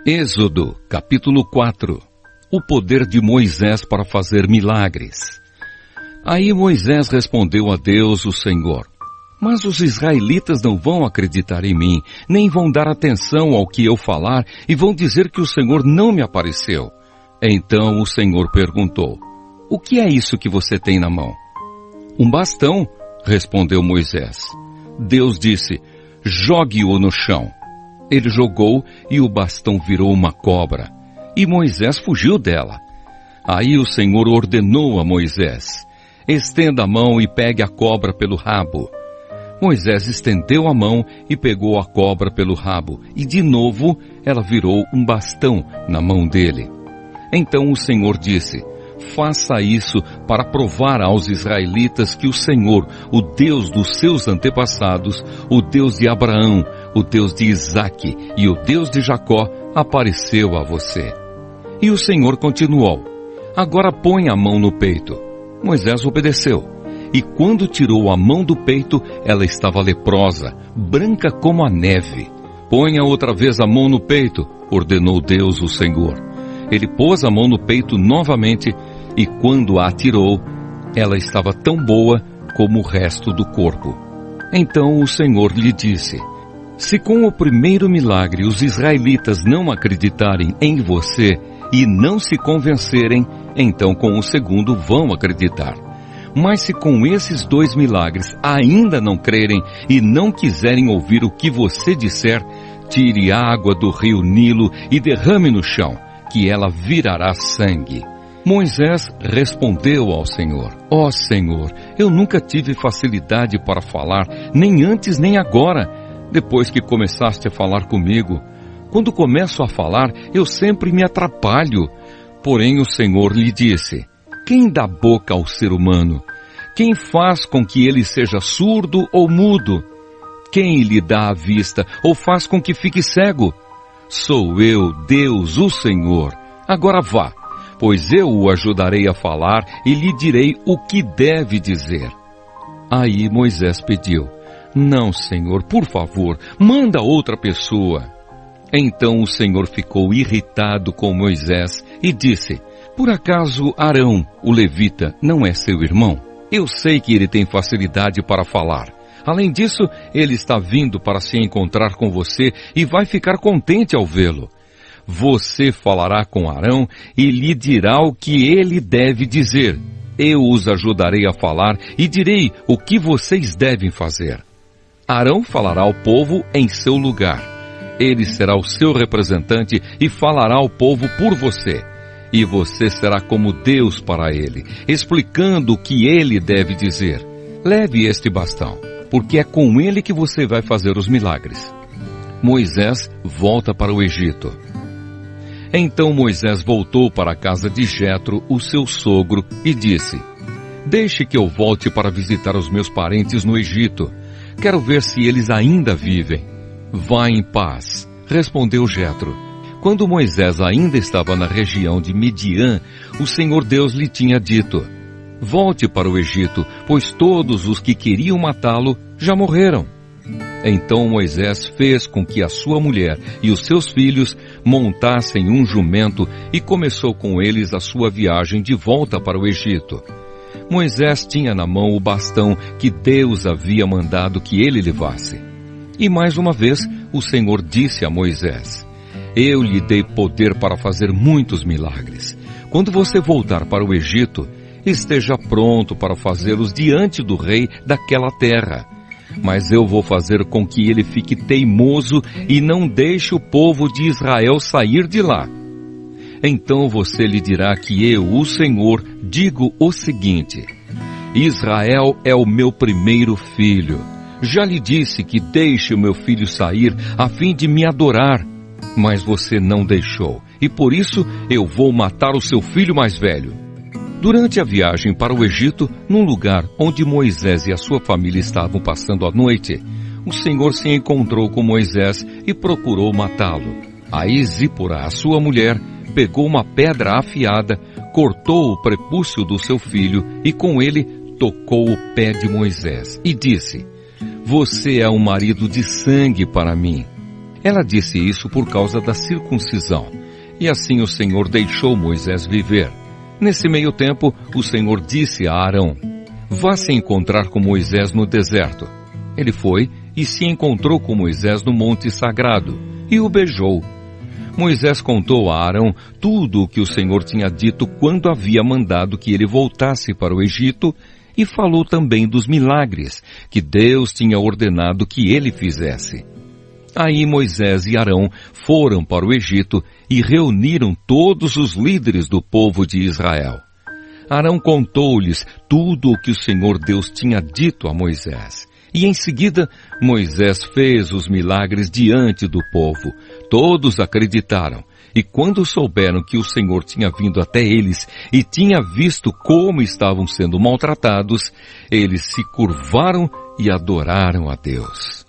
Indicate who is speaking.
Speaker 1: Êxodo, capítulo 4. O poder de Moisés para fazer milagres. Aí Moisés respondeu a Deus, o Senhor: mas os israelitas não vão acreditar em mim, nem vão dar atenção ao que eu falar e vão dizer que o Senhor não me apareceu. Então o Senhor perguntou: o que é isso que você tem na mão? Um bastão, respondeu Moisés. Deus disse: jogue-o no chão. Ele jogou e o bastão virou uma cobra. E Moisés fugiu dela. Aí o Senhor ordenou a Moisés: estenda a mão e pegue a cobra pelo rabo. Moisés estendeu a mão e pegou a cobra pelo rabo, e de novo ela virou um bastão na mão dele. Então o Senhor disse: faça isso para provar aos israelitas que o Senhor, o Deus dos seus antepassados, o Deus de Abraão, o Deus de Isaque e o Deus de Jacó, apareceu a você. E o Senhor continuou: agora põe a mão no peito. Moisés obedeceu. E quando tirou a mão do peito, ela estava leprosa, branca como a neve. Ponha outra vez a mão no peito, ordenou Deus, o Senhor. Ele pôs a mão no peito novamente, e quando a tirou, ela estava tão boa como o resto do corpo. Então o Senhor lhe disse: se com o primeiro milagre os israelitas não acreditarem em você e não se convencerem, então com o segundo vão acreditar. Mas se com esses 2 milagres ainda não crerem e não quiserem ouvir o que você disser, tire água do rio Nilo e derrame no chão, que ela virará sangue. Moisés respondeu ao Senhor: ó Senhor, eu nunca tive facilidade para falar, nem antes nem agora, depois que começaste a falar comigo. Quando começo a falar, eu sempre me atrapalho. Porém o Senhor lhe disse: quem dá boca ao ser humano? Quem faz com que ele seja surdo ou mudo? Quem lhe dá a vista ou faz com que fique cego? Sou eu, Deus, o Senhor. Agora vá, pois eu o ajudarei a falar e lhe direi o que deve dizer. Aí Moisés pediu: não, Senhor, por favor, manda outra pessoa. Então o Senhor ficou irritado com Moisés e disse: por acaso Arão, o levita, não é seu irmão? Eu sei que ele tem facilidade para falar. Além disso, ele está vindo para se encontrar com você e vai ficar contente ao vê-lo. Você falará com Arão e lhe dirá o que ele deve dizer. Eu os ajudarei a falar e direi o que vocês devem fazer. Arão falará ao povo em seu lugar. Ele será o seu representante e falará ao povo por você. E você será como Deus para ele, explicando o que ele deve dizer. Leve este bastão, porque é com ele que você vai fazer os milagres. Moisés volta para o Egito. Então Moisés voltou para a casa de Jetro, o seu sogro, e disse: deixe que eu volte para visitar os meus parentes no Egito. Quero ver se eles ainda vivem. Vá em paz, respondeu Jetro. Quando Moisés ainda estava na região de Midian, o Senhor Deus lhe tinha dito: volte para o Egito, pois todos os que queriam matá-lo já morreram. Então Moisés fez com que a sua mulher e os seus filhos montassem um jumento e começou com eles a sua viagem de volta para o Egito. Moisés tinha na mão o bastão que Deus havia mandado que ele levasse. E mais uma vez o Senhor disse a Moisés: eu lhe dei poder para fazer muitos milagres. Quando você voltar para o Egito, esteja pronto para fazê-los diante do rei daquela terra. Mas eu vou fazer com que ele fique teimoso e não deixe o povo de Israel sair de lá. Então você lhe dirá que eu, o Senhor, digo o seguinte: Israel é o meu primeiro filho. Já lhe disse que deixe o meu filho sair a fim de me adorar. Mas você não deixou, e por isso eu vou matar o seu filho mais velho. Durante a viagem para o Egito, num lugar onde Moisés e a sua família estavam passando a noite, o Senhor se encontrou com Moisés e procurou matá-lo. Aí Zípora, a sua mulher, pegou uma pedra afiada, cortou o prepúcio do seu filho e com ele tocou o pé de Moisés e disse: você é um marido de sangue para mim. Ela disse isso por causa da circuncisão. E assim o Senhor deixou Moisés viver. Nesse meio tempo, o Senhor disse a Arão: vá se encontrar com Moisés no deserto. Ele foi e se encontrou com Moisés no monte sagrado, e o beijou. Moisés contou a Arão tudo o que o Senhor tinha dito quando havia mandado que ele voltasse para o Egito, e falou também dos milagres que Deus tinha ordenado que ele fizesse. Aí Moisés e Arão foram para o Egito e reuniram todos os líderes do povo de Israel. Arão contou-lhes tudo o que o Senhor Deus tinha dito a Moisés. E em seguida, Moisés fez os milagres diante do povo. Todos acreditaram. E quando souberam que o Senhor tinha vindo até eles e tinha visto como estavam sendo maltratados, eles se curvaram e adoraram a Deus.